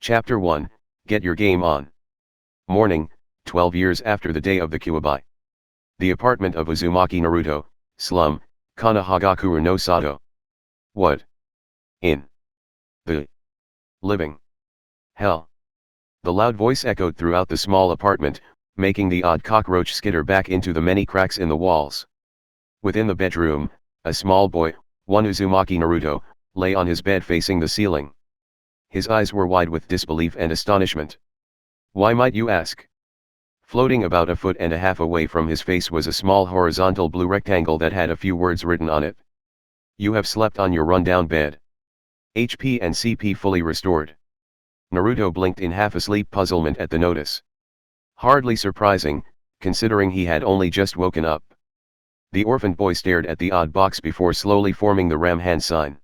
Chapter 1, Get Your Game On. Morning, 12 years after the day of the Kyuubi. The apartment of Uzumaki Naruto, slum, Kanahagakure no Sato. What? In the living hell? The loud voice echoed throughout the small apartment, making the odd cockroach skitter back into the many cracks in the walls. Within the bedroom, a small boy, one Uzumaki Naruto, lay on his bed facing the ceiling. His eyes were wide with disbelief and astonishment. Why, might you ask? Floating about 1.5 feet away from his face was a small horizontal blue rectangle that had a few words written on it. You have slept on your rundown bed. HP and CP fully restored. Naruto blinked in half-asleep puzzlement at the notice. Hardly surprising, considering he had only just woken up. The orphaned boy stared at the odd box before slowly forming the ram hand sign.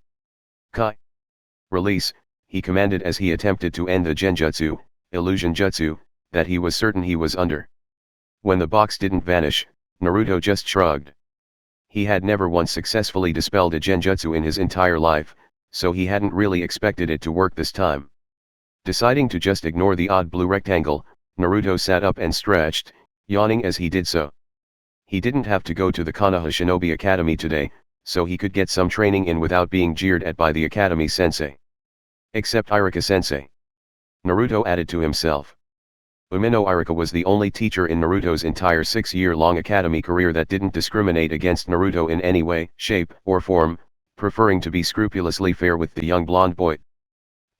Kai. Release, he commanded as he attempted to end the genjutsu, illusion jutsu, that he was certain he was under. When the box didn't vanish, Naruto just shrugged. He had never once successfully dispelled a genjutsu in his entire life, so he hadn't really expected it to work this time. Deciding to just ignore the odd blue rectangle, Naruto sat up and stretched, yawning as he did so. He didn't have to go to the Konoha Shinobi Academy today, so he could get some training in without being jeered at by the Academy sensei. Except Irika sensei. Naruto added to himself. Umino Irika was the only teacher in Naruto's entire 6-year-long academy career that didn't discriminate against Naruto in any way, shape, or form, preferring to be scrupulously fair with the young blonde boy.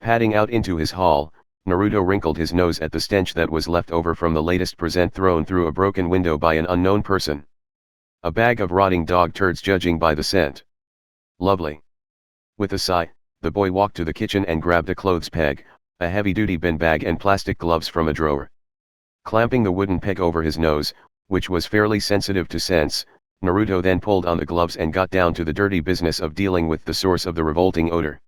Padding out into his hall, Naruto wrinkled his nose at the stench that was left over from the latest present thrown through a broken window by an unknown person. A bag of rotting dog turds, judging by the scent. Lovely. With a sigh, the boy walked to the kitchen and grabbed a clothes peg, a heavy-duty bin bag and plastic gloves from a drawer. Clamping the wooden peg over his nose, which was fairly sensitive to scents, Naruto then pulled on the gloves and got down to the dirty business of dealing with the source of the revolting odor.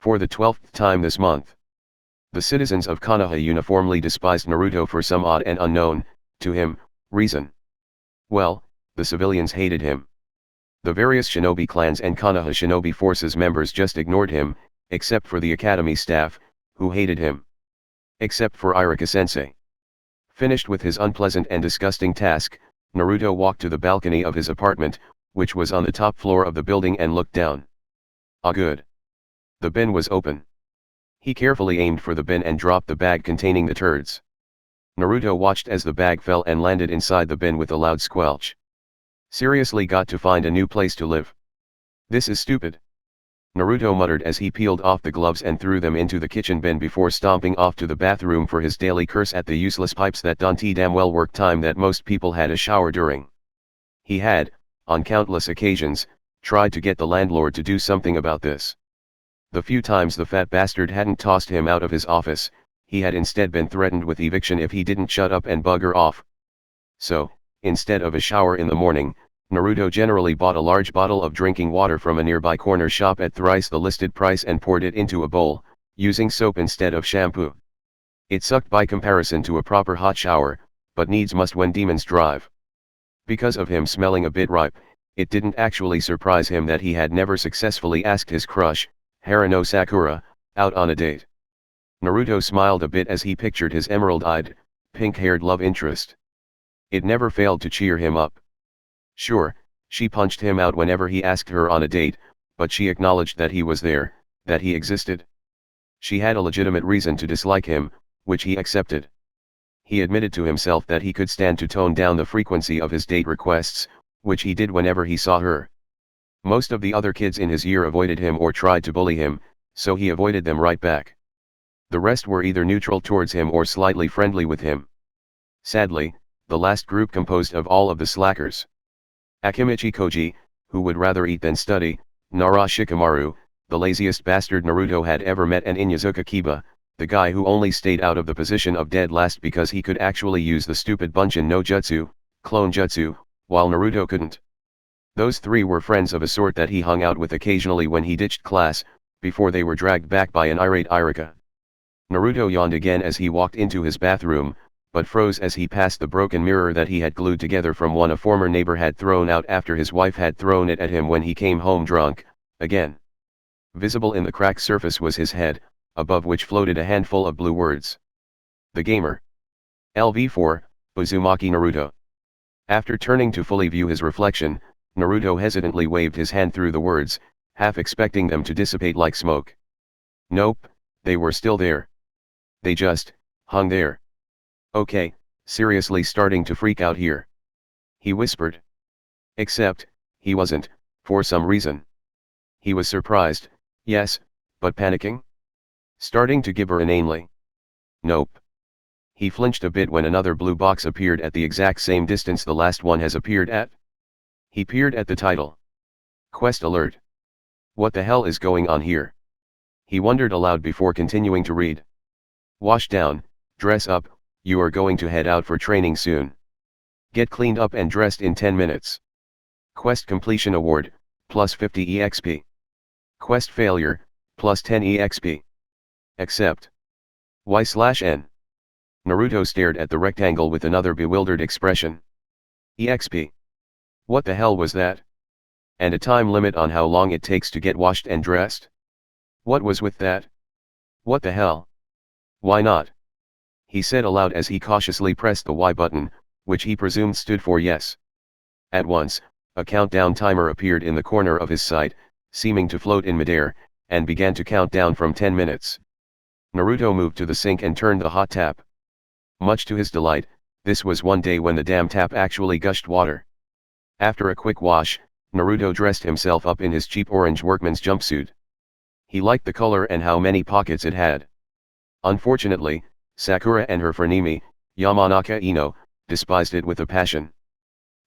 For the 12th time this month, the citizens of Konoha uniformly despised Naruto for some odd and unknown, to him, reason. Well, the civilians hated him. The various shinobi clans and Konoha shinobi forces members just ignored him, except for the academy staff, who hated him. Except for Irika sensei. Finished with his unpleasant and disgusting task, Naruto walked to the balcony of his apartment, which was on the top floor of the building, and looked down. Ah, good. The bin was open. He carefully aimed for the bin and dropped the bag containing the turds. Naruto watched as the bag fell and landed inside the bin with a loud squelch. Seriously, got to find a new place to live. This is stupid. Naruto muttered as he peeled off the gloves and threw them into the kitchen bin before stomping off to the bathroom for his daily curse at the useless pipes that don't damn well work time that most people had a shower during. He had, on countless occasions, tried to get the landlord to do something about this. The few times the fat bastard hadn't tossed him out of his office, he had instead been threatened with eviction if he didn't shut up and bugger off. So, instead of a shower in the morning, Naruto generally bought a large bottle of drinking water from a nearby corner shop at thrice the listed price and poured it into a bowl, using soap instead of shampoo. It sucked by comparison to a proper hot shower, but needs must when demons drive. Because of him smelling a bit ripe, it didn't actually surprise him that he had never successfully asked his crush, Haruno Sakura, out on a date. Naruto smiled a bit as he pictured his emerald-eyed, pink-haired love interest. It never failed to cheer him up. Sure, she punched him out whenever he asked her on a date, but she acknowledged that he was there, that he existed. She had a legitimate reason to dislike him, which he accepted. He admitted to himself that he could stand to tone down the frequency of his date requests, which he did whenever he saw her. Most of the other kids in his year avoided him or tried to bully him, so he avoided them right back. The rest were either neutral towards him or slightly friendly with him. Sadly, the last group composed of all of the slackers. Akimichi Koji, who would rather eat than study, Nara Shikamaru, the laziest bastard Naruto had ever met, and Inyazuka Kiba, the guy who only stayed out of the position of dead last because he could actually use the stupid Bunshin no Jutsu, clone jutsu, while Naruto couldn't. Those three were friends of a sort that he hung out with occasionally when he ditched class, before they were dragged back by an irate Irika. Naruto yawned again as he walked into his bathroom, but froze as he passed the broken mirror that he had glued together from one a former neighbor had thrown out after his wife had thrown it at him when he came home drunk, again. Visible in the cracked surface was his head, above which floated a handful of blue words. The Gamer. LV4, Uzumaki Naruto. After turning to fully view his reflection, Naruto hesitantly waved his hand through the words, half expecting them to dissipate like smoke. Nope, they were still there. They just hung there. Okay, seriously starting to freak out here. He whispered. Except, he wasn't, for some reason. He was surprised, yes, but panicking? Starting to gibber inanely. Nope. He flinched a bit when another blue box appeared at the exact same distance the last one has appeared at. He peered at the title. Quest alert. What the hell is going on here? He wondered aloud before continuing to read. Wash down, dress up, you are going to head out for training soon. Get cleaned up and dressed in 10 minutes. Quest completion award, plus 50 EXP. Quest failure, plus 10 EXP. Accept. Y/N. Naruto stared at the rectangle with another bewildered expression. EXP. What the hell was that? And a time limit on how long it takes to get washed and dressed? What was with that? What the hell? Why not? He said aloud as he cautiously pressed the Y button, which he presumed stood for yes. At once, a countdown timer appeared in the corner of his sight, seeming to float in midair, and began to count down from 10 minutes. Naruto moved to the sink and turned the hot tap. Much to his delight, this was one day when the damn tap actually gushed water. After a quick wash, Naruto dressed himself up in his cheap orange workman's jumpsuit. He liked the color and how many pockets it had. Unfortunately, Sakura and her frenemy, Yamanaka Ino, despised it with a passion.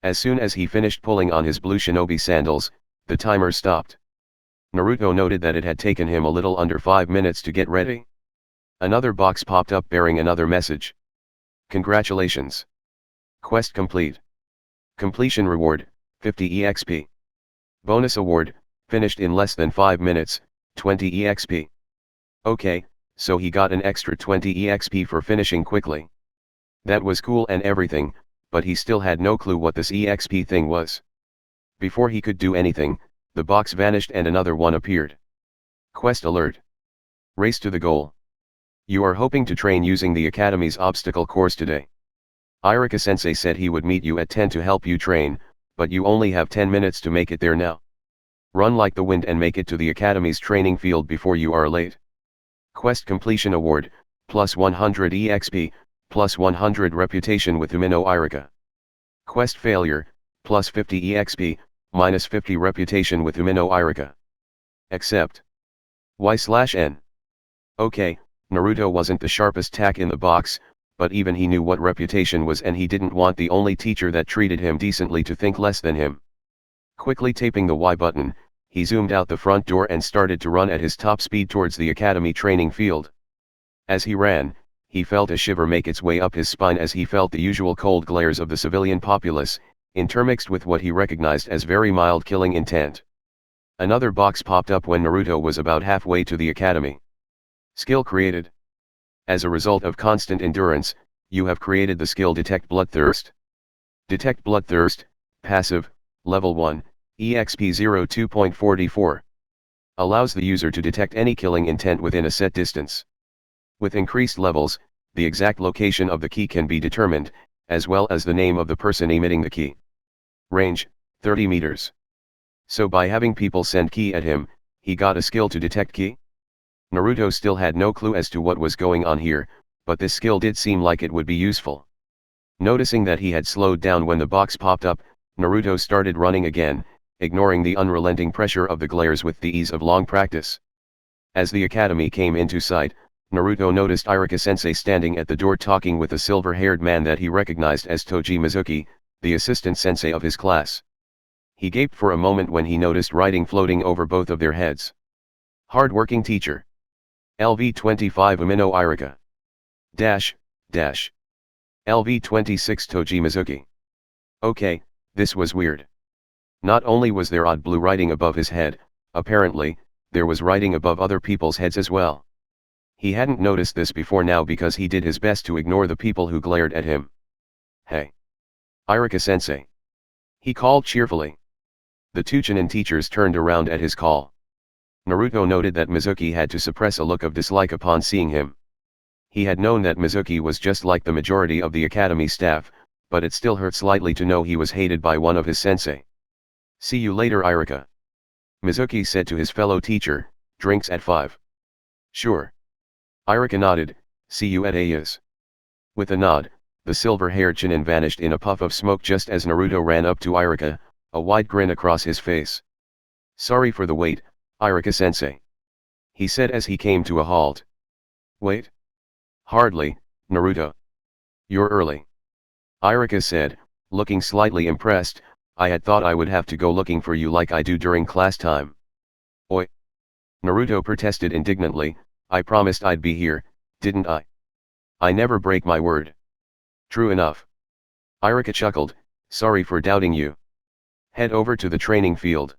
As soon as he finished pulling on his blue shinobi sandals, the timer stopped. Naruto noted that it had taken him a little under 5 minutes to get ready. Another box popped up bearing another message. Congratulations. Quest complete. Completion reward, 50 EXP. Bonus award, finished in less than 5 minutes, 20 EXP. Okay, so he got an extra 20 EXP for finishing quickly. That was cool and everything, but he still had no clue what this EXP thing was. Before he could do anything, the box vanished and another one appeared. Quest alert. Race to the goal. You are hoping to train using the Academy's obstacle course today. Irika-sensei said he would meet you at 10 to help you train, but you only have 10 minutes to make it there now. Run like the wind and make it to the Academy's training field before you are late. Quest completion award, plus 100 EXP, plus 100 reputation with Umino Irika. Quest failure, plus 50 EXP, minus 50 reputation with Umino Irika. Accept. Y/N. Okay, Naruto wasn't the sharpest tack in the box, but even he knew what reputation was and he didn't want the only teacher that treated him decently to think less than him. Quickly taping the Y button, he zoomed out the front door and started to run at his top speed towards the Academy training field. As he ran, he felt a shiver make its way up his spine as he felt the usual cold glares of the civilian populace, intermixed with what he recognized as very mild killing intent. Another box popped up when Naruto was about halfway to the Academy. Skill created. As a result of constant endurance, you have created the skill Detect Bloodthirst. Detect Bloodthirst, passive, level 1, EXP 02.44. Allows the user to detect any killing intent within a set distance. With increased levels, the exact location of the key can be determined, as well as the name of the person emitting the key. Range, 30 meters. So by having people send key at him, he got a skill to detect key? Naruto still had no clue as to what was going on here, but this skill did seem like it would be useful. Noticing that he had slowed down when the box popped up, Naruto started running again, ignoring the unrelenting pressure of the glares with the ease of long practice. As the Academy came into sight, Naruto noticed Irika-sensei standing at the door talking with a silver-haired man that he recognized as Toji Mizuki, the assistant sensei of his class. He gaped for a moment when he noticed writing floating over both of their heads. Hard-working teacher. LV-25 Umino Irika. LV-26 Toji Mizuki. Okay, this was weird. Not only was there odd blue writing above his head, apparently, there was writing above other people's heads as well. He hadn't noticed this before now because he did his best to ignore the people who glared at him. Hey! Irika-sensei! He called cheerfully. The two Chunin teachers turned around at his call. Naruto noted that Mizuki had to suppress a look of dislike upon seeing him. He had known that Mizuki was just like the majority of the academy staff, but it still hurt slightly to know he was hated by one of his sensei. "See you later, Irika," Mizuki said to his fellow teacher. "Drinks at 5. "Sure." Irika nodded. "See you at Aya's." With a nod, the silver-haired Chunin vanished in a puff of smoke just as Naruto ran up to Irika, a wide grin across his face. "Sorry for the wait, Irika-sensei," he said as he came to a halt. "Wait? Hardly, Naruto. You're early," Irika said, looking slightly impressed. "I had thought I would have to go looking for you like I do during class time." "Oi!" Naruto protested indignantly. "I promised I'd be here, didn't I? I never break my word." "True enough." Irika chuckled. "Sorry for doubting you. Head over to the training field.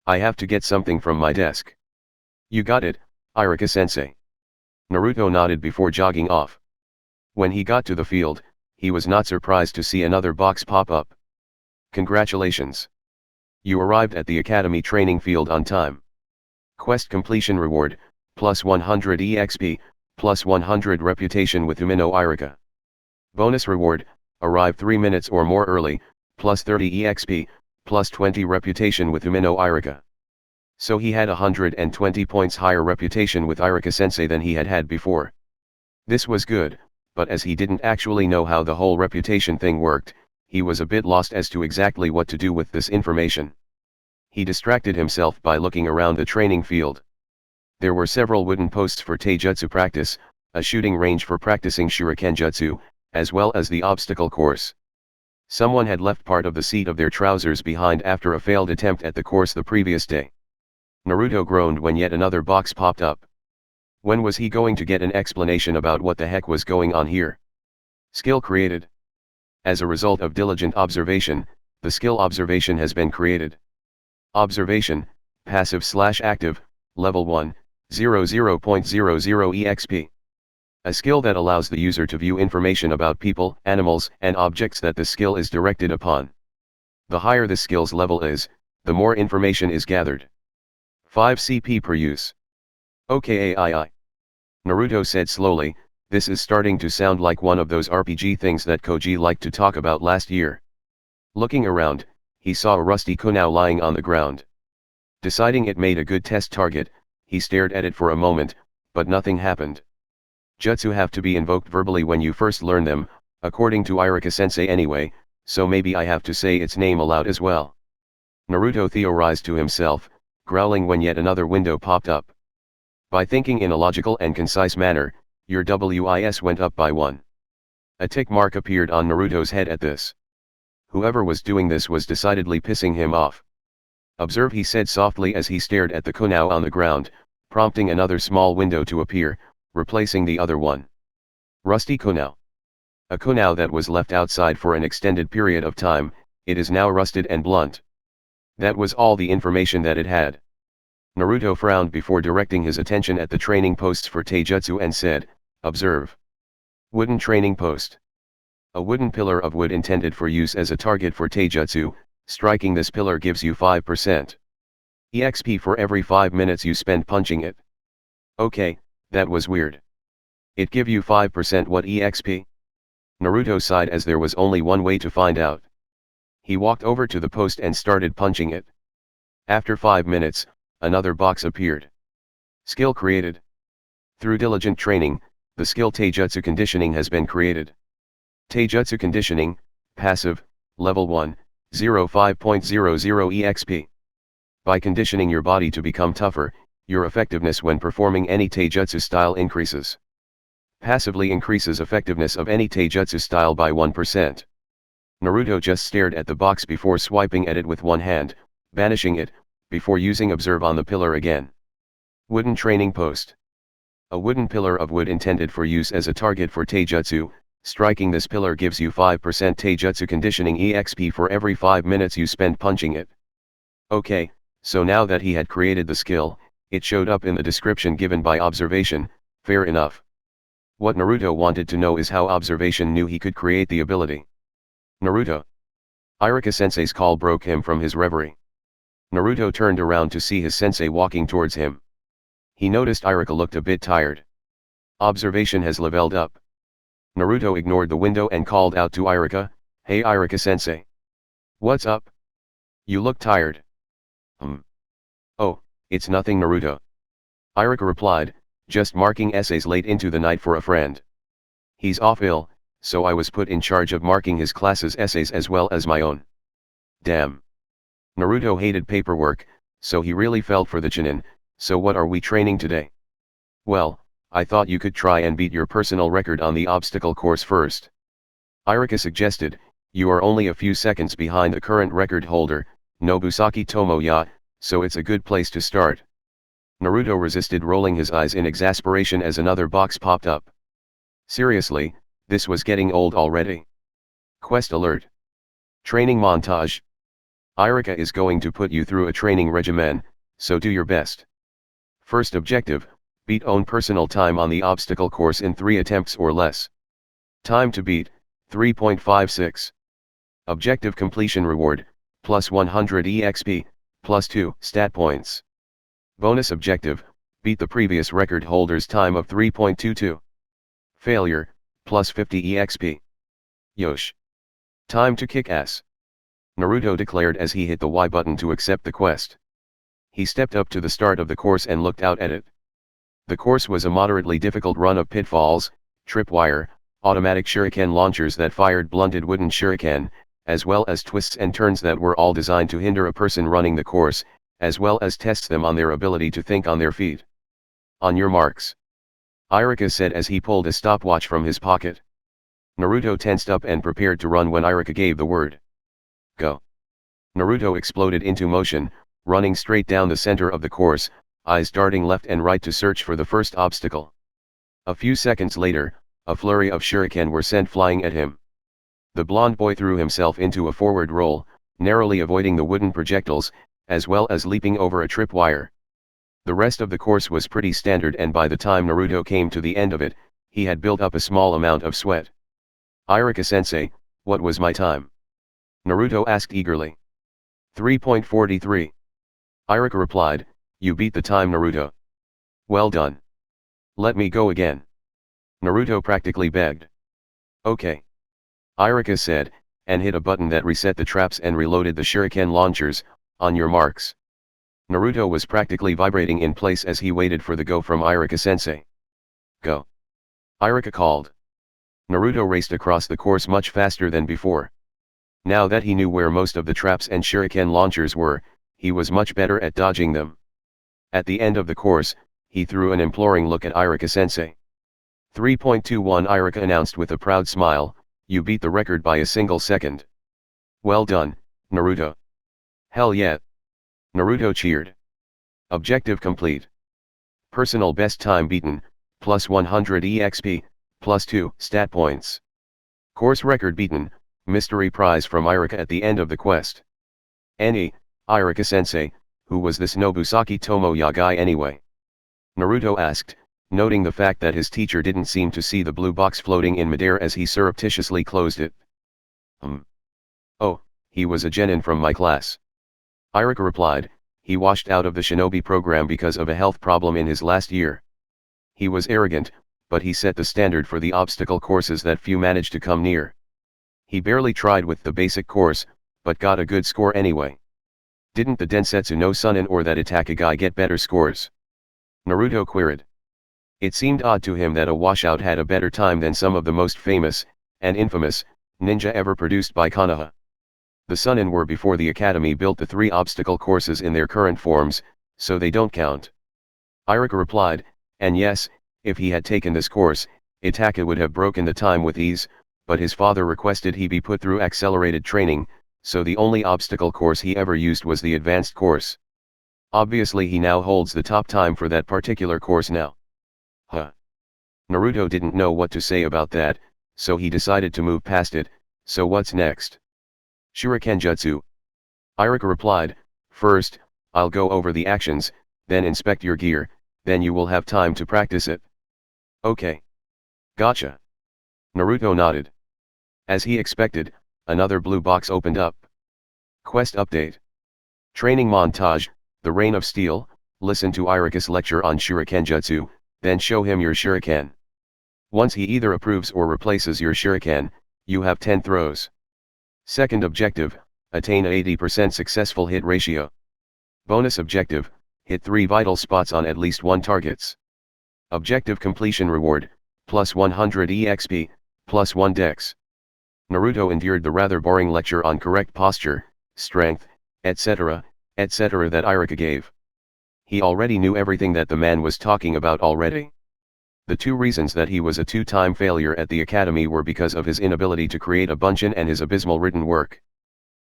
I have to get something from my desk." "You got it, Irika-sensei." Naruto nodded before jogging off. When he got to the field, he was not surprised to see another box pop up. "Congratulations. You arrived at the academy training field on time. Quest completion reward, plus 100 EXP, plus 100 reputation with Umino Irika. Bonus reward, arrive 3 minutes or more early, plus 30 EXP, plus 20 reputation with Umino Irika." So he had 120 points higher reputation with Irika-sensei than he had had before. This was good, but as he didn't actually know how the whole reputation thing worked, he was a bit lost as to exactly what to do with this information. He distracted himself by looking around the training field. There were several wooden posts for taijutsu practice, a shooting range for practicing shurikenjutsu, as well as the obstacle course. Someone had left part of the seat of their trousers behind after a failed attempt at the course the previous day. Naruto groaned when yet another box popped up. When was he going to get an explanation about what the heck was going on here? Skill created. As a result of diligent observation, the skill observation has been created. Observation, passive/active, level 1, 00.00 EXP. A skill that allows the user to view information about people, animals, and objects that the skill is directed upon. The higher the skill's level is, the more information is gathered. 5 CP per use. "Okay, Naruto said slowly. "This is starting to sound like one of those RPG things that Koji liked to talk about last year." Looking around, he saw a rusty kunai lying on the ground. Deciding it made a good test target, he stared at it for a moment, but nothing happened. Jutsu have to be invoked verbally when you first learn them, according to Irika-sensei anyway, so maybe I have to say its name aloud as well. Naruto theorized to himself, growling when yet another window popped up. By thinking in a logical and concise manner, your WIS went up by 1. A tick mark appeared on Naruto's head at this. Whoever was doing this was decidedly pissing him off. "Observe," he said softly as he stared at the kunai on the ground, prompting another small window to appear, replacing the other one. Rusty kunai. A kunai that was left outside for an extended period of time, it is now rusted and blunt. That was all the information that it had. Naruto frowned before directing his attention at the training posts for taijutsu and said, "Observe. Wooden training post. A wooden pillar of wood intended for use as a target for taijutsu. Striking this pillar gives you 5% EXP for every 5 minutes you spend punching it." "Okay, that was weird. It give you 5% what EXP? Naruto sighed as there was only one way to find out. He walked over to the post and started punching it. After 5 minutes, another box appeared. Skill created. Through diligent training, the skill taijutsu conditioning has been created. Taijutsu conditioning, passive, level 1, 05.00 EXP. By conditioning your body to become tougher, your effectiveness when performing any taijutsu style increases. Passively increases effectiveness of any taijutsu style by 1%. Naruto just stared at the box before swiping at it with one hand, banishing it, before using observe on the pillar again. Wooden training post. A wooden pillar of wood intended for use as a target for taijutsu. Striking this pillar gives you 5% taijutsu conditioning EXP for every 5 minutes you spend punching it. Okay, so now that he had created the skill, it showed up in the description given by observation. Fair enough. What Naruto wanted to know is how observation knew he could create the ability. "Naruto." Irika-sensei's call broke him from his reverie. Naruto turned around to see his sensei walking towards him. He noticed Iruka looked a bit tired. Observation has leveled up. Naruto ignored the window and called out to Iruka, "Hey Iruka-sensei. What's up? You look tired." Oh, it's nothing Naruto. Iruka replied, "Just marking essays late into the night for a friend. He's off ill, so I was put in charge of marking his class's essays as well as my own." Damn. Naruto hated paperwork, so he really felt for the Chunin. "So what are we training today?" "Well, I thought you could try and beat your personal record on the obstacle course first." Iruka suggested, "You are only a few seconds behind the current record holder, Nobusaki Tomoya, so it's a good place to start." Naruto resisted, rolling his eyes in exasperation as another box popped up. Seriously, this was getting old already. Quest alert. Training montage. Iruka is going to put you through a training regimen, so do your best. First objective, beat own personal time on the obstacle course in 3 attempts or less. Time to beat, 3.56. Objective completion reward, plus 100 EXP, plus 2 stat points. Bonus objective, beat the previous record holder's time of 3.22. Failure, plus 50 EXP. Yosh. Time to kick ass. Naruto declared as he hit the Y button to accept the quest. He stepped up to the start of the course and looked out at it. The course was a moderately difficult run of pitfalls, tripwire, automatic shuriken launchers that fired blunted wooden shuriken, as well as twists and turns that were all designed to hinder a person running the course, as well as test them on their ability to think on their feet. On your marks. Iruka said as he pulled a stopwatch from his pocket. Naruto tensed up and prepared to run when Iruka gave the word. Go. Naruto exploded into motion, running straight down the center of the course, eyes darting left and right to search for the first obstacle. A few seconds later, a flurry of shuriken were sent flying at him. The blonde boy threw himself into a forward roll, narrowly avoiding the wooden projectiles, as well as leaping over a tripwire. The rest of the course was pretty standard, and by the time Naruto came to the end of it, he had built up a small amount of sweat. "Iruka-sensei, what was my time?" Naruto asked eagerly. 3.43. Iruka replied, "You beat the time, Naruto. Well done. Let me go again." Naruto practically begged. "Okay." Iruka said, and hit a button that reset the traps and reloaded the shuriken launchers. On your marks. Naruto was practically vibrating in place as he waited for the go from Iruka-sensei. Go. Iruka called. Naruto raced across the course much faster than before. Now that he knew where most of the traps and shuriken launchers were, he was much better at dodging them. At the end of the course, he threw an imploring look at Iruka-sensei. 3.21 Iruka announced with a proud smile, "You beat the record by a single second. Well done, Naruto." "Hell yeah." Naruto cheered. Objective complete. Personal best time beaten, plus 100 EXP, plus 2 stat points. Course record beaten, mystery prize from Iruka at the end of the quest. Iruka-sensei, who was this Nobusaki Tomoya guy anyway?" Naruto asked, noting the fact that his teacher didn't seem to see the blue box floating in midair as he surreptitiously closed it. "Oh, he was a genin from my class." Iruka replied, "He washed out of the shinobi program because of a health problem in his last year. He was arrogant, but he set the standard for the obstacle courses that few managed to come near. He barely tried with the basic course, but got a good score anyway." "Didn't the Densetsu no Sunin or that Itaka guy get better scores?" Naruto queried. It seemed odd to him that a washout had a better time than some of the most famous, and infamous, ninja ever produced by Konoha. The Sunin were before the academy built the 3 obstacle courses in their current forms, so they don't count. Iruka replied, and yes, if he had taken this course, Itaka would have broken the time with ease, but his father requested he be put through accelerated training, so the only obstacle course he ever used was the advanced course. Obviously he now holds the top time for that particular course now. Naruto didn't know what to say about that, so he decided to move past it. "So what's next?" "Shuriken Jutsu." Iruka replied, "First, I'll go over the actions, then inspect your gear, then you will have time to practice it." "Okay. Gotcha." Naruto nodded. As he expected, another blue box opened up. Quest update. Training montage, The Reign of Steel. Listen to Iruka's lecture on shuriken jutsu, then show him your shuriken. Once he either approves or replaces your shuriken, you have 10 throws. Second objective, attain a 80% successful hit ratio. Bonus objective, hit 3 vital spots on at least 1 targets. Objective completion reward, plus 100 EXP, plus 1 dex. Naruto endured the rather boring lecture on correct posture, strength, etc., etc. that Iruka gave. He already knew everything that the man was talking about already. The 2 reasons that he was a 2-time failure at the academy were because of his inability to create a bunshin and his abysmal written work.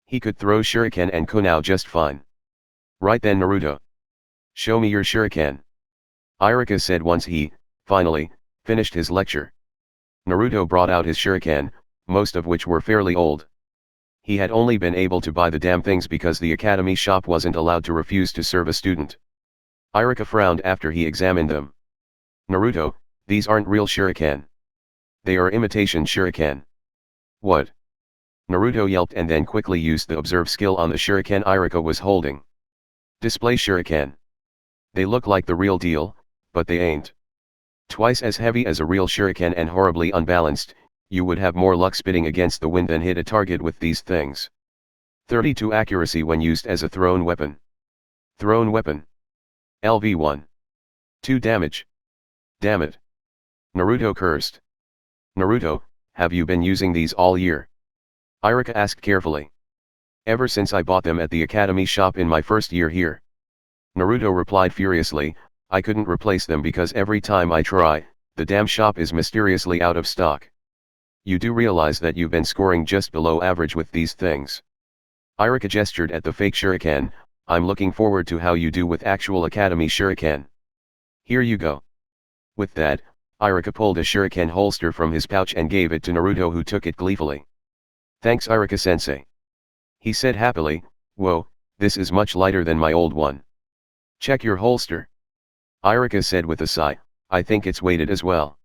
He could throw shuriken and kunao just fine. Right then Naruto. Show me your shuriken. Iruka said once he, finally, finished his lecture. Naruto brought out his shuriken, most of which were fairly old. He had only been able to buy the damn things because the academy shop wasn't allowed to refuse to serve a student. Iruka frowned after he examined them. Naruto, these aren't real shuriken. They are imitation shuriken. What? Naruto yelped and then quickly used the observe skill on the shuriken Iruka was holding. Display shuriken. They look like the real deal, but they ain't. Twice as heavy as a real shuriken and horribly unbalanced, you would have more luck spitting against the wind than hit a target with these things. 32 accuracy when used as a thrown weapon. Thrown weapon. LV1. 2 damage. Damn it. Naruto cursed. Naruto, have you been using these all year? Iruka asked carefully. Ever since I bought them at the academy shop in my first year here. Naruto replied furiously, I couldn't replace them because every time I try, the damn shop is mysteriously out of stock. You do realize that you've been scoring just below average with these things. Iruka gestured at the fake shuriken, I'm looking forward to how you do with actual academy shuriken. Here you go. With that, Iruka pulled a shuriken holster from his pouch and gave it to Naruto, who took it gleefully. Thanks Iruka-sensei. He said happily, whoa, this is much lighter than my old one. Check your holster. Iruka said with a sigh, I think it's weighted as well.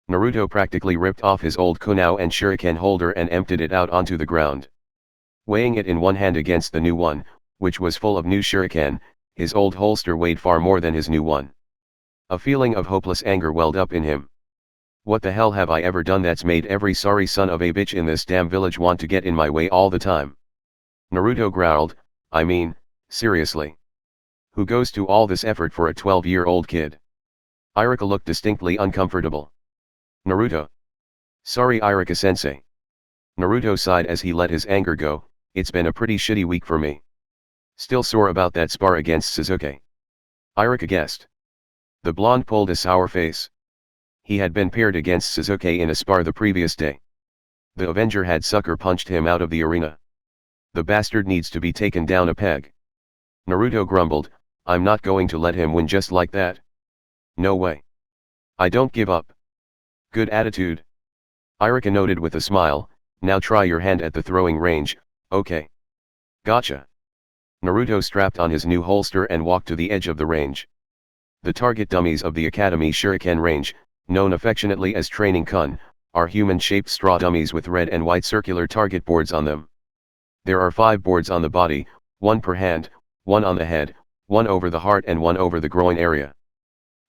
Naruto practically ripped off his old kunao and shuriken holder and emptied it out onto the ground. Weighing it in one hand against the new one, which was full of new shuriken, his old holster weighed far more than his new one. A feeling of hopeless anger welled up in him. What the hell have I ever done that's made every sorry son of a bitch in this damn village want to get in my way all the time? Naruto growled, I mean, seriously. Who goes to all this effort for a 12-year-old kid? Iruka looked distinctly uncomfortable. Naruto. Sorry Iruka-sensei. Naruto sighed as he let his anger go, it's been a pretty shitty week for me. Still sore about that spar against Sasuke. Iruka guessed. The blonde pulled a sour face. He had been paired against Sasuke in a spar the previous day. The Avenger had sucker punched him out of the arena. The bastard needs to be taken down a peg. Naruto grumbled, I'm not going to let him win just like that. No way. I don't give up. Good attitude. Iruka noted with a smile, now try your hand at the throwing range, okay. Gotcha. Naruto strapped on his new holster and walked to the edge of the range. The target dummies of the Academy Shuriken range, known affectionately as Training Kun, are human-shaped straw dummies with red and white circular target boards on them. There are 5 boards on the body, 1 per hand, 1 on the head, 1 over the heart and 1 over the groin area.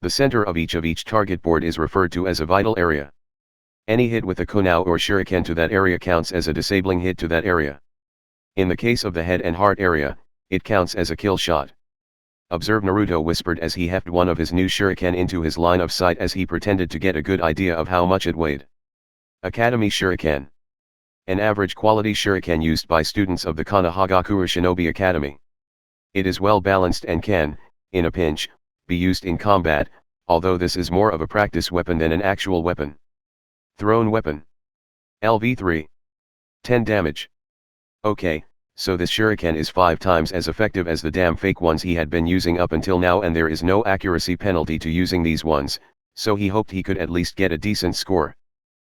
The center of each target board is referred to as a vital area. Any hit with a kunao or shuriken to that area counts as a disabling hit to that area. In the case of the head and heart area, it counts as a kill shot. Observe, Naruto whispered as he heft one of his new shuriken into his line of sight as he pretended to get a good idea of how much it weighed. Academy Shuriken. An average quality shuriken used by students of the Konohagakure Shinobi Academy. It is well balanced and can, in a pinch, be used in combat, although this is more of a practice weapon than an actual weapon. Thrown weapon. LV3. 10 damage. Okay, so this shuriken is 5 times as effective as the damn fake ones he had been using up until now, and there is no accuracy penalty to using these ones, so he hoped he could at least get a decent score.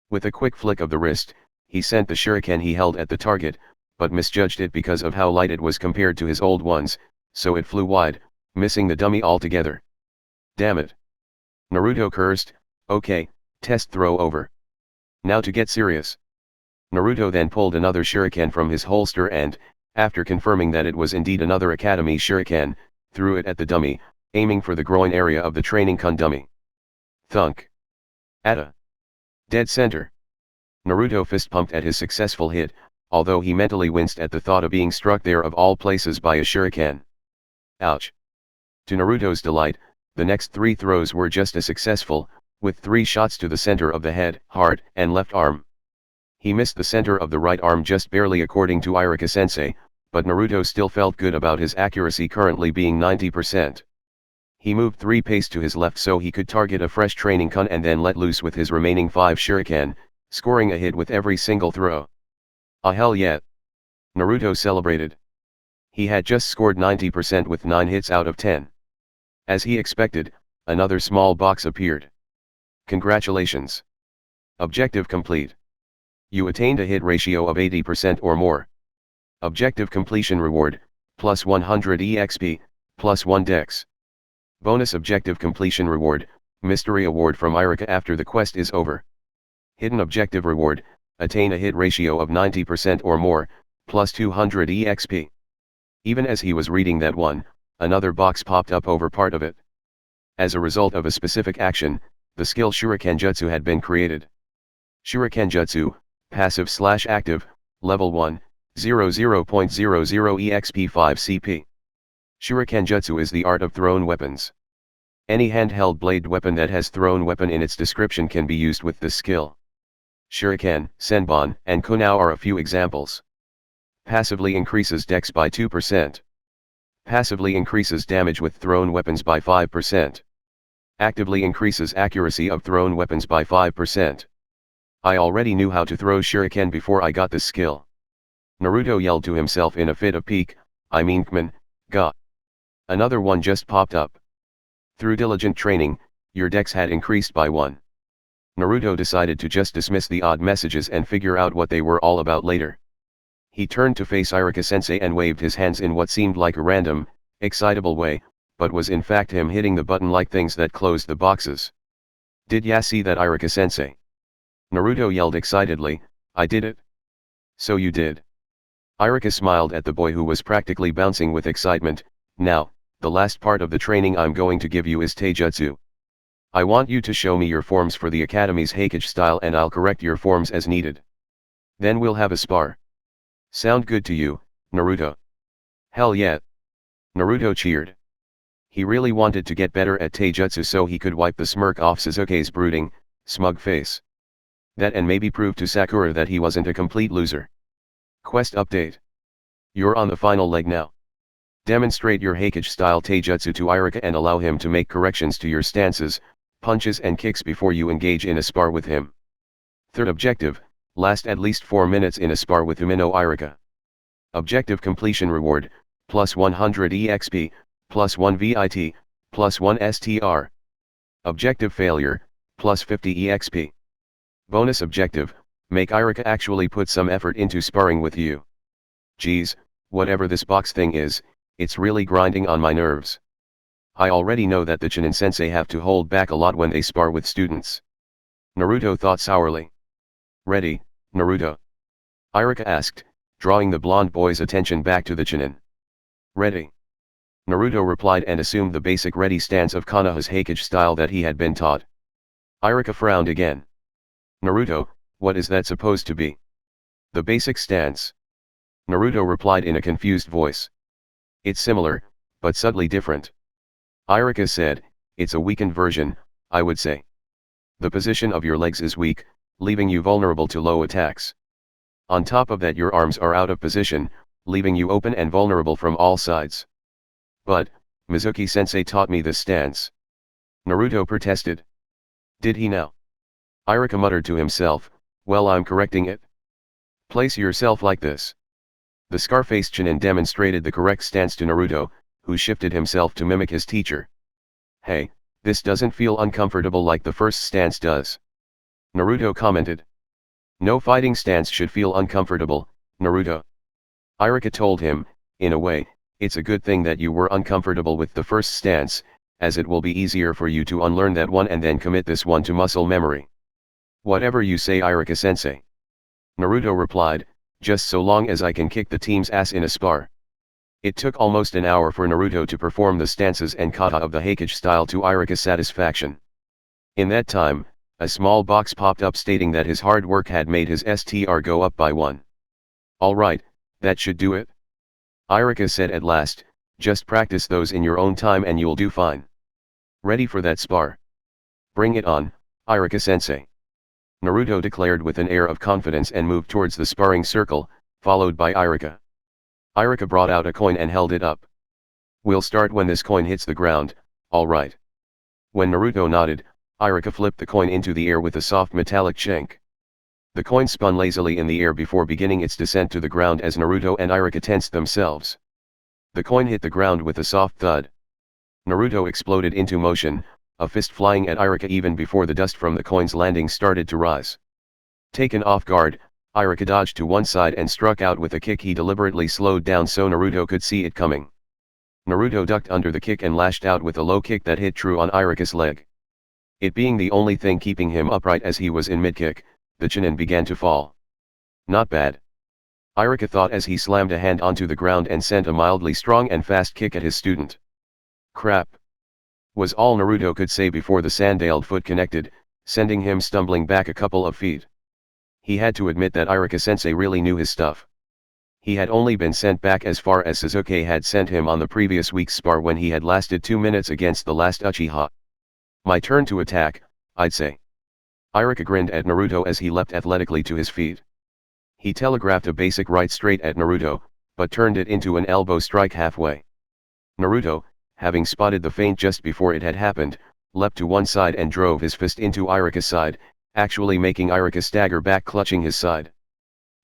With a quick flick of the wrist, he sent the shuriken he held at the target, but misjudged it because of how light it was compared to his old ones, so it flew wide, missing the dummy altogether. Damn it. Naruto cursed, okay, test throw over. Now to get serious. Naruto then pulled another shuriken from his holster and, After confirming that it was indeed another academy shuriken, threw it at the dummy, aiming for the groin area of the training kun dummy. Thunk. Atta. Dead center. Naruto fist-pumped at his successful hit, although he mentally winced at the thought of being struck there of all places by a shuriken. Ouch. To Naruto's delight, the next 3 throws were just as successful, with 3 shots to the center of the head, heart, and left arm. He missed the center of the right arm just barely according to Iruka-sensei, but Naruto still felt good about his accuracy currently being 90%. He moved 3 pace to his left so he could target a fresh training kun and then let loose with his remaining 5 shuriken, scoring a hit with every single throw. Ah hell yeah! Naruto celebrated. He had just scored 90% with 9 hits out of 10. As he expected, another small box appeared. Congratulations! Objective complete. You attained a hit ratio of 80% or more. Objective completion reward, plus 100 EXP, plus 1 dex. Bonus objective completion reward, mystery award from Iruka after the quest is over. Hidden objective reward, attain a hit ratio of 90% or more, plus 200 EXP. Even as he was reading that one, another box popped up over part of it. As a result of a specific action, the skill Shuriken Jutsu had been created. Shuriken Jutsu, passive/active, level 1, 00.00 EXP 5 CP. Shuriken Jutsu is the art of thrown weapons. Any handheld blade weapon that has thrown weapon in its description can be used with this skill. Shuriken, Senbon, and Kunao are a few examples. Passively increases dex by 2%. Passively increases damage with thrown weapons by 5%. Actively increases accuracy of thrown weapons by 5%. I already knew how to throw shuriken before I got this skill. Naruto yelled to himself in a fit of pique, Kman, ga. Another one just popped up. Through diligent training, your dex had increased by 1. Naruto decided to just dismiss the odd messages and figure out what they were all about later. He turned to face Iruka-sensei and waved his hands in what seemed like a random, excitable way, but was in fact him hitting the button-like things that closed the boxes. Did ya see that, Iruka-sensei? Naruto yelled excitedly, I did it. So you did. Iruka smiled at the boy who was practically bouncing with excitement. Now, the last part of the training I'm going to give you is Taijutsu. I want you to show me your forms for the Academy's Heikage style and I'll correct your forms as needed. Then we'll have a spar. Sound good to you, Naruto? Hell yeah! Naruto cheered. He really wanted to get better at Taijutsu so he could wipe the smirk off Sasuke's brooding, smug face. That and maybe prove to Sakura that he wasn't a complete loser. Quest update. You're on the final leg now. Demonstrate your Heikage style Taijutsu to Iruka and allow him to make corrections to your stances, punches and kicks before you engage in a spar with him. Third objective, last at least 4 minutes in a spar with Umino Iruka. Objective completion reward, plus 100 EXP, plus 1 VIT, plus 1 STR. Objective failure, plus 50 EXP. Bonus objective, make Iruka actually put some effort into sparring with you. Geez, whatever this box thing is, it's really grinding on my nerves. I already know that the Chunin sensei have to hold back a lot when they spar with students. Naruto thought sourly. Ready, Naruto? Iruka asked, drawing the blonde boy's attention back to the Chunin. Ready. Naruto replied and assumed the basic ready stance of Konoha's Heikage style that he had been taught. Iruka frowned again. Naruto, what is that supposed to be? The basic stance. Naruto replied in a confused voice. It's similar, but subtly different. Iruka said, it's a weakened version, I would say. The position of your legs is weak, leaving you vulnerable to low attacks. On top of that your arms are out of position, leaving you open and vulnerable from all sides. But, Mizuki-sensei taught me this stance. Naruto protested. Did he now? Iruka muttered to himself, well, I'm correcting it. Place yourself like this. The scar-faced Chunin demonstrated the correct stance to Naruto, who shifted himself to mimic his teacher. Hey, this doesn't feel uncomfortable like the first stance does. Naruto commented. No fighting stance should feel uncomfortable, Naruto. Iruka told him, in a way, it's a good thing that you were uncomfortable with the first stance, as it will be easier for you to unlearn that one and then commit this one to muscle memory. Whatever you say, Iruka-sensei. Naruto replied, just so long as I can kick the team's ass in a spar. It took almost an hour for Naruto to perform the stances and kata of the Heikage style to Irika's satisfaction. In that time, a small box popped up stating that his hard work had made his STR go up by 1. Alright, that should do it. Irika said at last, just practice those in your own time and you'll do fine. Ready for that spar? Bring it on, Irika-sensei. Naruto declared with an air of confidence and moved towards the sparring circle, followed by Irika. Irika brought out a coin and held it up. We'll start when this coin hits the ground, alright. When Naruto nodded, Irika flipped the coin into the air with a soft metallic shank. The coin spun lazily in the air before beginning its descent to the ground as Naruto and Irika tensed themselves. The coin hit the ground with a soft thud. Naruto exploded into motion, a fist flying at Irika even before the dust from the coin's landing started to rise. Taken off guard, Irika dodged to one side and struck out with a kick he deliberately slowed down so Naruto could see it coming. Naruto ducked under the kick and lashed out with a low kick that hit true on Irika's leg. It being the only thing keeping him upright as he was in mid-kick, the Chunin began to fall. Not bad. Irika thought as he slammed a hand onto the ground and sent a mildly strong and fast kick at his student. Crap. Was all Naruto could say before the sandaled foot connected, sending him stumbling back a couple of feet. He had to admit that Irika-sensei really knew his stuff. He had only been sent back as far as Sasuke had sent him on the previous week's spar when he had lasted 2 minutes against the last Uchiha. My turn to attack, I'd say. Irika grinned at Naruto as he leapt athletically to his feet. He telegraphed a basic right straight at Naruto, but turned it into an elbow strike halfway. Naruto, having spotted the feint just before it had happened, leapt to one side and drove his fist into Irika's side, actually making Irika stagger back clutching his side.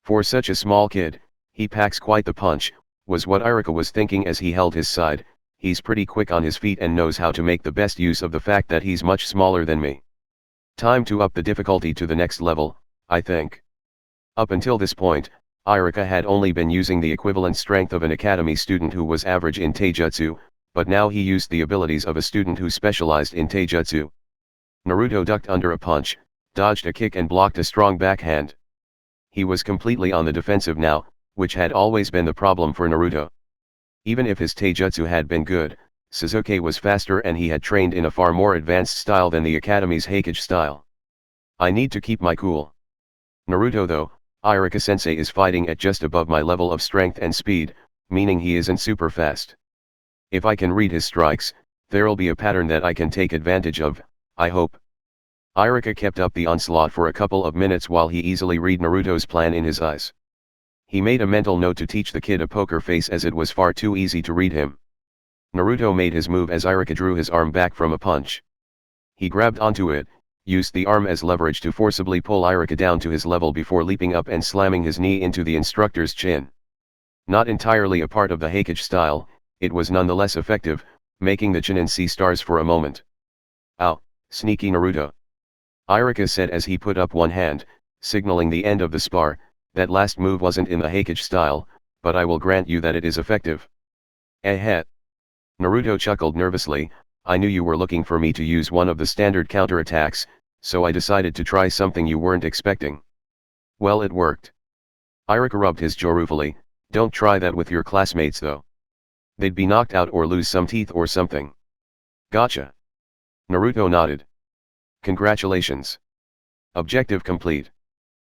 For such a small kid, he packs quite the punch, was what Irika was thinking as he held his side. He's pretty quick on his feet and knows how to make the best use of the fact that he's much smaller than me. Time to up the difficulty to the next level, I think. Up until this point, Irika had only been using the equivalent strength of an academy student who was average in taijutsu, but now he used the abilities of a student who specialized in taijutsu. Naruto ducked under a punch, dodged a kick and blocked a strong backhand. He was completely on the defensive now, which had always been the problem for Naruto. Even if his taijutsu had been good, Sasuke was faster and he had trained in a far more advanced style than the academy's Heikage style. I need to keep my cool. Naruto though, Irika-sensei is fighting at just above my level of strength and speed, meaning he isn't super fast. If I can read his strikes, there'll be a pattern that I can take advantage of, I hope. Irika kept up the onslaught for a couple of minutes while he easily read Naruto's plan in his eyes. He made a mental note to teach the kid a poker face as it was far too easy to read him. Naruto made his move as Irika drew his arm back from a punch. He grabbed onto it, used the arm as leverage to forcibly pull Irika down to his level before leaping up and slamming his knee into the instructor's chin. Not entirely a part of the Heikage style, it was nonetheless effective, making the Chunin see stars for a moment. Ow, sneaky Naruto. Irika said as he put up one hand, signaling the end of the spar. That last move wasn't in the Heikage style, but I will grant you that it is effective. Eh. Naruto chuckled nervously. I knew you were looking for me to use one of the standard counterattacks, so I decided to try something you weren't expecting. Well, it worked. Irika rubbed his jaw ruefully. Don't try that with your classmates though. They'd be knocked out or lose some teeth or something. Gotcha. Naruto nodded. Congratulations. Objective complete.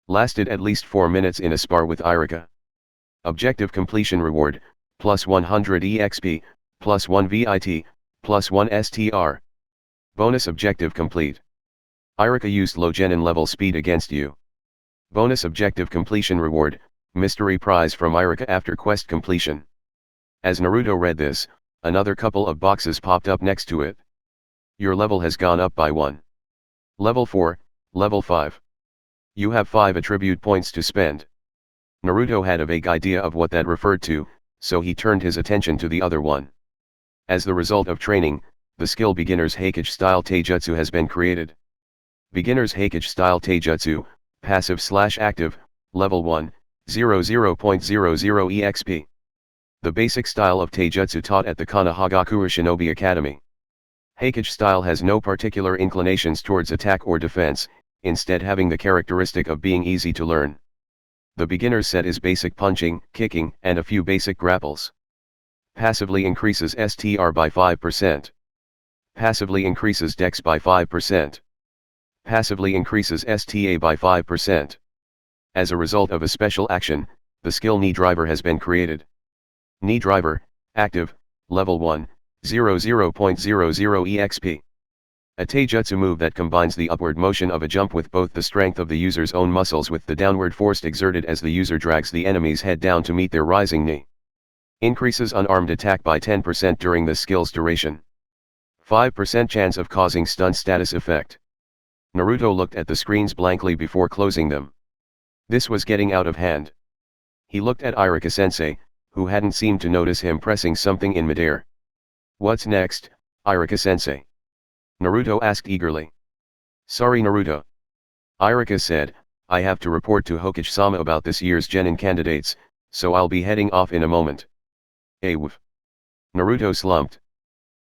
Lasted at least 4 minutes in a spar with Irika. Objective completion reward, plus 100 EXP, plus 1 VIT, plus 1 STR. Bonus objective complete. Irika used low genin level speed against you. Bonus objective completion reward, mystery prize from Irika after quest completion. As Naruto read this, another couple of boxes popped up next to it. Your level has gone up by 1. Level 4, level 5. You have 5 attribute points to spend. Naruto had a vague idea of what that referred to, so he turned his attention to the other one. As the result of training, the skill Beginner's Heikage style Taijutsu has been created. Beginner's Heikage style Taijutsu, passive/active, level 1, 00.00 EXP. The basic style of Taijutsu taught at the Konohagakure Shinobi Academy. Heikage style has no particular inclinations towards attack or defense, instead having the characteristic of being easy to learn. The beginner's set is basic punching, kicking, and a few basic grapples. Passively increases STR by 5%. Passively increases Dex by 5%. Passively increases STA by 5%. As a result of a special action, the skill Knee Driver has been created. Knee Driver, active, level 1, 00.00 EXP. A taijutsu move that combines the upward motion of a jump with both the strength of the user's own muscles with the downward force exerted as the user drags the enemy's head down to meet their rising knee. Increases unarmed attack by 10% during the skill's duration. 5% chance of causing stun status effect. Naruto looked at the screens blankly before closing them. This was getting out of hand. He looked at Iruka-sensei, who hadn't seemed to notice him pressing something in midair. "What's next, Iruka-sensei?" Naruto asked eagerly. "Sorry Naruto." Iruka said, "I have to report to Hokage-sama about this year's genin candidates, so I'll be heading off in a moment." "Woof." Naruto slumped.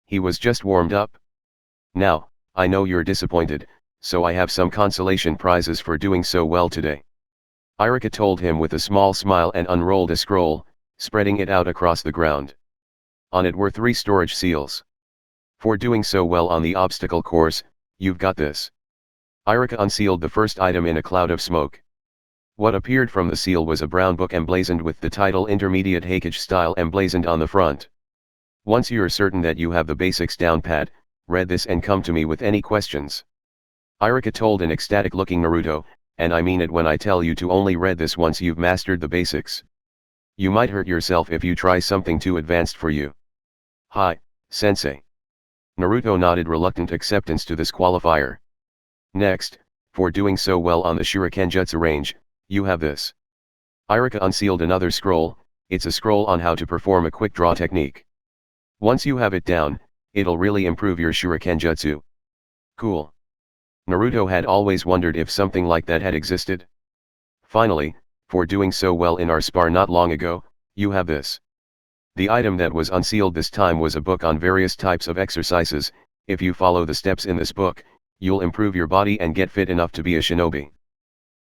He was just warmed up. "Now, I know you're disappointed, so I have some consolation prizes for doing so well today." Iruka told him with a small smile and unrolled a scroll, spreading it out across the ground. On it were 3 storage seals. "For doing so well on the obstacle course, you've got this." Iruka unsealed the first item in a cloud of smoke. What appeared from the seal was a brown book emblazoned with the title Intermediate Hokage Style emblazoned on the front. "Once you're certain that you have the basics down pat, read this and come to me with any questions." Iruka told an ecstatic-looking Naruto, "And I mean it when I tell you to only read this once you've mastered the basics. You might hurt yourself if you try something too advanced for you." "Hi, sensei." Naruto nodded reluctant acceptance to this qualifier. "Next, for doing so well on the Shuriken Jutsu range, you have this." Iruka unsealed another scroll. "It's a scroll on how to perform a quick draw technique. Once you have it down, it'll really improve your Shuriken Jutsu." "Cool." Naruto had always wondered if something like that had existed. "Finally, for doing so well in our spar not long ago, you have this." The item that was unsealed this time was a book on various types of exercises. "If you follow the steps in this book, you'll improve your body and get fit enough to be a shinobi."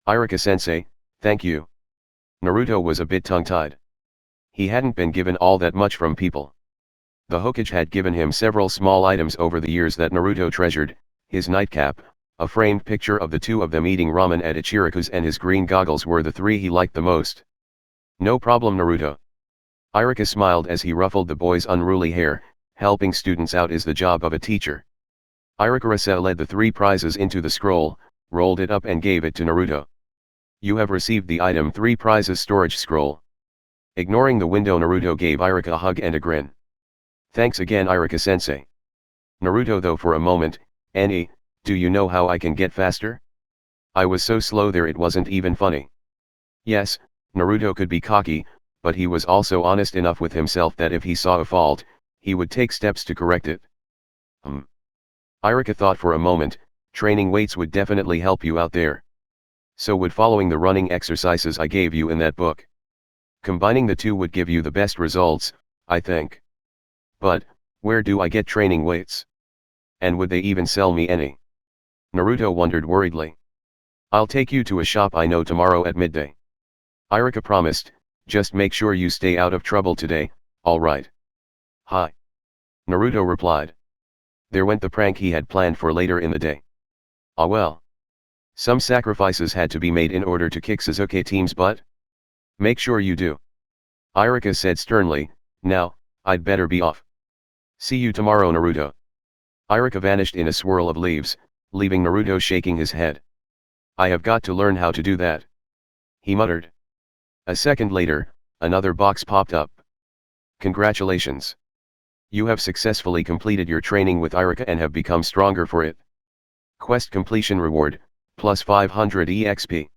"Iruka-sensei, thank you." Naruto was a bit tongue-tied. He hadn't been given all that much from people. The Hokage had given him several small items over the years that Naruto treasured: his nightcap, a framed picture of the 2 of them eating ramen at Ichiraku's, and his green goggles were the 3 he liked the most. "No problem Naruto." Iruka smiled as he ruffled the boy's unruly hair. "Helping students out is the job of a teacher." Iruka led the 3 prizes into the scroll, rolled it up and gave it to Naruto. "You have received the item 3 prizes storage scroll." Ignoring the window, Naruto gave Iruka a hug and a grin. "Thanks again Iruka-sensei." Naruto though for a moment, "Annie, do you know how I can get faster? I was so slow there it wasn't even funny." Yes, Naruto could be cocky, but he was also honest enough with himself that if he saw a fault, he would take steps to correct it. Iruka thought for a moment. "Training weights would definitely help you out there. So would following the running exercises I gave you in that book. Combining the 2 would give you the best results, I think. But, where do I get training weights? And would they even sell me any?" Naruto wondered worriedly. "I'll take you to a shop I know tomorrow at midday." Iruka promised. "Just make sure you stay out of trouble today, alright?" "Hi." Naruto replied. There went the prank he had planned for later in the day. Ah well. Some sacrifices had to be made in order to kick Sasuke team's butt. "Make sure you do." Iruka said sternly. "Now, I'd better be off. See you tomorrow Naruto." Iruka vanished in a swirl of leaves, leaving Naruto shaking his head. "I have got to learn how to do that," he muttered. A second later, another box popped up. "Congratulations. You have successfully completed your training with Iruka and have become stronger for it. Quest completion reward, plus 500 EXP.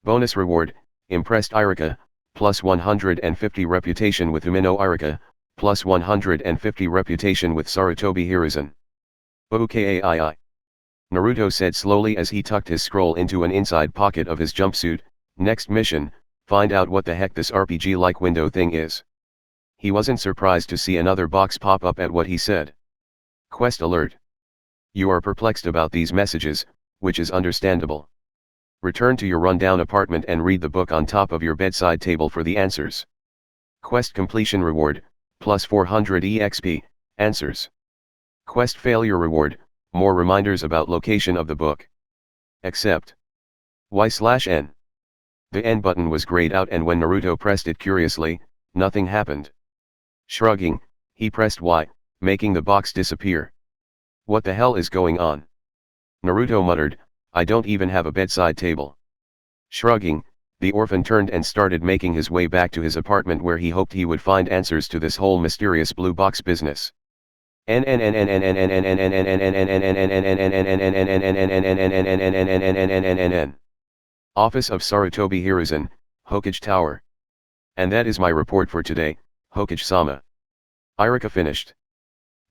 Bonus reward, impressed Iruka, plus 150 reputation with Umino Iruka, plus 150 reputation with Sarutobi Hiruzen. "Okay. Naruto said slowly as he tucked his scroll into an inside pocket of his jumpsuit. "Next mission, find out what the heck this RPG-like window thing is." He wasn't surprised to see another box pop up at what he said. "Quest alert. You are perplexed about these messages, which is understandable. Return to your rundown apartment and read the book on top of your bedside table for the answers. Quest completion reward, plus 400 EXP, answers. Quest failure reward, more reminders about location of the book. Accept. Y/N. The N button was grayed out and when Naruto pressed it curiously, nothing happened. Shrugging, he pressed Y, making the box disappear. What the hell is going on? Naruto muttered, I don't even have a bedside table. Shrugging, the orphan turned and started making his way back to his apartment where he hoped he would find answers to this whole mysterious blue box business. Office of Sarutobi Hiruzen, Hokage Tower. And that is my report for today, Hokage-sama. Irika finished.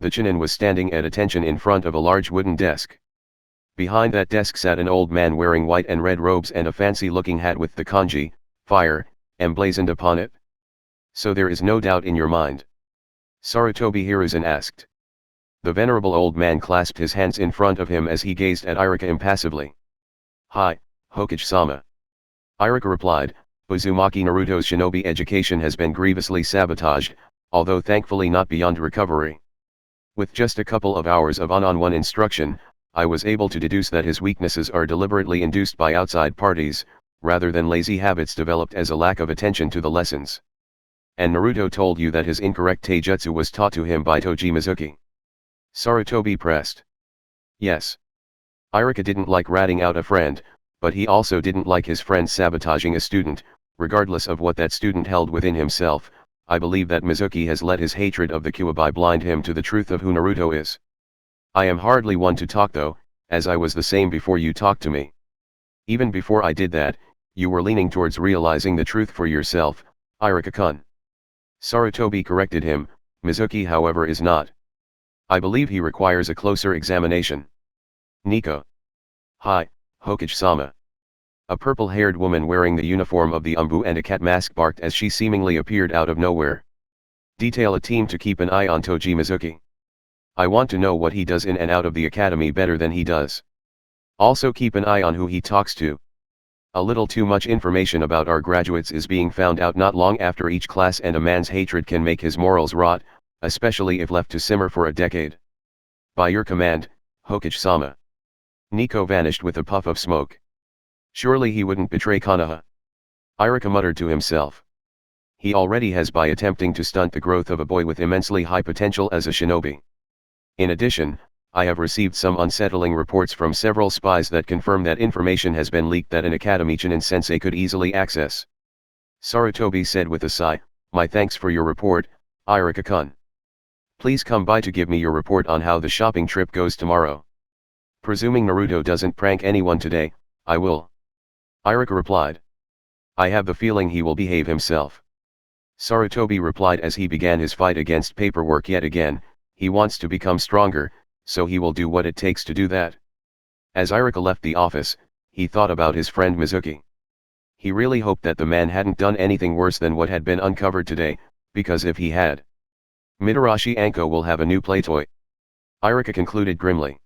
The Chunin was standing at attention in front of a large wooden desk. Behind that desk sat an old man wearing white and red robes and a fancy-looking hat with the kanji, fire, emblazoned upon it. So there is no doubt in your mind? Sarutobi Hiruzen asked. The venerable old man clasped his hands in front of him as he gazed at Irika impassively. Hi, Hokage-sama. Irika replied, Uzumaki Naruto's shinobi education has been grievously sabotaged, although thankfully not beyond recovery. With just a couple of hours of one-on-one instruction, I was able to deduce that his weaknesses are deliberately induced by outside parties, rather than lazy habits developed as a lack of attention to the lessons. And Naruto told you that his incorrect taijutsu was taught to him by Toji Mizuki. Sarutobi pressed. Yes. Irika didn't like ratting out a friend, but he also didn't like his friend sabotaging a student, regardless of what that student held within himself. I believe that Mizuki has let his hatred of the Kyuubi blind him to the truth of who Naruto is. I am hardly one to talk though, as I was the same before you talked to me. Even before I did that, you were leaning towards realizing the truth for yourself, Irika-kun. Sarutobi corrected him, Mizuki however is not. I believe he requires a closer examination. Nico. Hi, Hokage-sama. A purple-haired woman wearing the uniform of the Umbu and a cat mask barked as she seemingly appeared out of nowhere. Detail a team to keep an eye on Toji Mizuki. I want to know what he does in and out of the academy better than he does. Also keep an eye on who he talks to. A little too much information about our graduates is being found out not long after each class and a man's hatred can make his morals rot, especially if left to simmer for a decade. By your command, Hokage-sama. Nico vanished with a puff of smoke. Surely he wouldn't betray Konoha. Irika muttered to himself. He already has by attempting to stunt the growth of a boy with immensely high potential as a shinobi. In addition, I have received some unsettling reports from several spies that confirm that information has been leaked that an Academy Chunin sensei could easily access. Sarutobi said with a sigh, my thanks for your report, Irika-kun. Please come by to give me your report on how the shopping trip goes tomorrow. Presuming Naruto doesn't prank anyone today, I will. Irika replied. I have the feeling he will behave himself. Sarutobi replied as he began his fight against paperwork yet again. He wants to become stronger, so he will do what it takes to do that. As Irika left the office, he thought about his friend Mizuki. He really hoped that the man hadn't done anything worse than what had been uncovered today, because if he had, Mitarashi Anko will have a new play toy. Irika concluded grimly.